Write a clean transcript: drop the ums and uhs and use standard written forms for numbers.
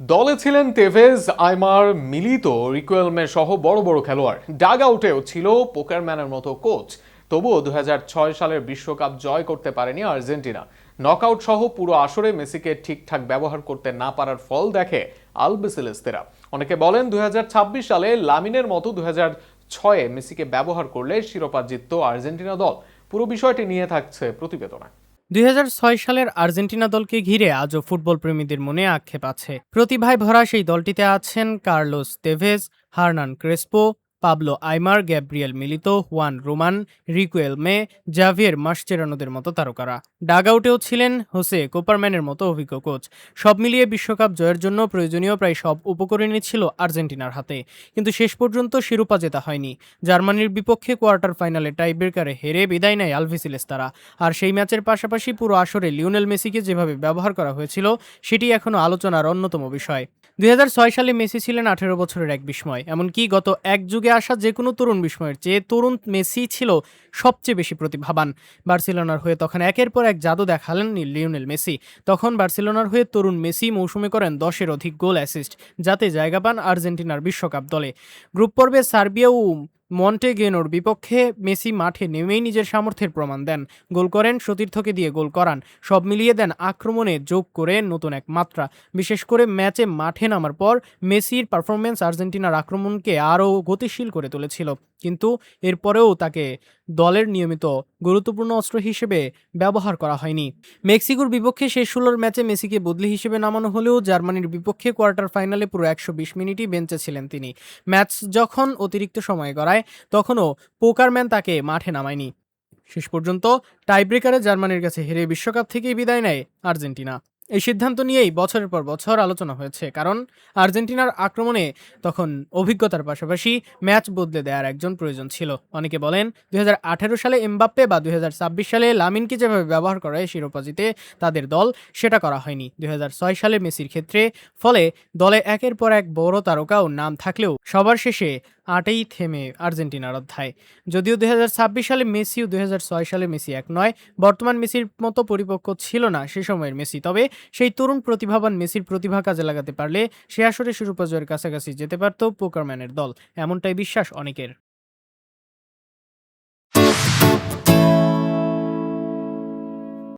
দলে ছিলেন তেভেজ, আইমার, মিলিতো, রিকুয়েলমে সহ বড় বড় খেলোয়াড়। ডাগ আউটেও ছিল পোকারম্যানের মতো কোচ। তবুও ২০০৬ সালের বিশ্বকাপ জয় করতে পারেনি আর্জেন্টিনা। নকআউট সহ পুরো আসরে মেসিকে ঠিকঠাক ব্যবহার করতে না পারার ফল দেখে আলবিসেলেস্তেরা। অনেকে বলেন ২০২৬ সালে লামিনের মতো ২০০৬-এ মেসিকে ব্যবহার করলে শিরোপা জিতত আর্জেন্টিনা দল। পুরো বিষয়টি নিয়ে থাকছে প্রতিবেদনায়। ২০০৬ সালের আর্জেন্টিনা দলকে ঘিরে আজও ফুটবল প্রেমীদের মনে আক্ষেপ আছে। প্রতিভায় ভরা সেই দলটিতে আছেন Carlos Tevez, Hernan Crespo, Pablo Aimar, Gabriel Milito, Juan Roman, Riquelme, Javier মাসচেরানোদের মতো তারকারা। ডাগআউটেও ছিলেন হোসে কোপারম্যানের মতো অভিজ্ঞ কোচ। সব মিলিয়ে বিশ্বকাপ জয়ের জন্য প্রয়োজনীয় প্রায় সব উপকরণই ছিল আর্জেন্টিনার হাতে, কিন্তু শেষ পর্যন্ত শিরোপা জেতা হয়নি। জার্মানির বিপক্ষে কোয়ার্টার ফাইনালে টাইব্রেকারে হেরে বিদায় নেয় আলবিসেলেস্তারা। আর সেই ম্যাচের পাশাপাশি পুরো আসরে লিওনেল মেসিকে যেভাবে ব্যবহার করা হয়েছিল সেটি এখনও আলোচনার অন্যতম বিষয়। ২০০৬ সালে মেসি ছিলেন ১৮ বছরের এক বিস্ময়। এমনকি গত এক যুগে আসা যে কোনো তরুণ বিস্ময়ের চেয়ে তরুণ মেসি ছিল সবচেয়ে বেশি প্রতিভাবান। বার্সেলোনার হয়ে তখন একের পর এক জাদু দেখালেন লিওনেল মেসি। তখন বার্সেলোনার হয়ে তরুণ মেসি মৌসুমে করেন ১০-এর অধিক গোল অ্যাসিস্ট, যাতে জায়গা পান আর্জেন্টিনার বিশ্বকাপ দলে। গ্রুপ পর্বে সার্বিয়া ও মন্টেগেনোর বিপক্ষে মেসি মাঠে নেমেই নিজের সামর্থ্যের প্রমাণ দেন। গোল করেন, সতীর্থকে দিয়ে গোল করান, সব মিলিয়ে দেন আক্রমণে যোগ করে নতুন এক মাত্রা। বিশেষ করে ম্যাচে মাঠে নামার পর মেসির পারফরমেন্স আর্জেন্টিনার আক্রমণকে আরও গতিশীল করে তুলেছিল। কিন্তু এরপরেও তাকে দলের নিয়মিত গুরুত্বপূর্ণ অস্ত্র হিসেবে ব্যবহার করা হয়নি। মেক্সিকোর বিপক্ষে শেষ ১৬ ম্যাচে মেসিকে বদলি হিসেবে নামানো হলেও জার্মানির বিপক্ষে কোয়ার্টার ফাইনালে পুরো ১২০ মিনিটই বেঞ্চে ছিলেন তিনি। ম্যাচ যখন অতিরিক্ত সময় গড়ায় তখনও পোকারম্যান তাকে মাঠে নামায়নি। শেষ পর্যন্ত টাইব্রেকারে জার্মানির কাছে হেরে বিশ্বকাপ থেকেই বিদায় নেয় আর্জেন্টিনা। এই সিদ্ধান্ত নিয়েই বছরের পর বছর আলোচনা হয়েছে, কারণ আর্জেন্টিনার আক্রমণে তখন অভিজ্ঞতার পাশাপাশি ম্যাচ বদলে দেওয়ার একজন প্রয়োজন ছিল। অনেকে বলেন ২০১৮ সালে এমবাপ্পে বা ২০২৬ সালে লামিনকে যেভাবে ব্যবহার করে শিরোপা জিতে তাদের দল, সেটা করা হয়নি ২০০৬ সালে মেসির ক্ষেত্রে। ফলে দলে একের পর এক বড় তারকা ও নাম থাকলেও সবার শেষে আটেই থেমে আর্জেন্টিনার অধ্যায়। যদিও ২০২৬ সালে মেসি ও ২০০৬ সালে মেসি এক নয়, বর্তমান মেসির মতো পরিপক্ক ছিল না সে সময়ের মেসি। তবে সেই তরুণ প্রতিভাবান মেসির প্রতিভা কাজে লাগাতে পারলে সে আসরে শিরোপা জয়ের কাছাকাছি যেতে পারত পোকারম্যানের দল, এমনটাই বিশ্বাস অনেকের।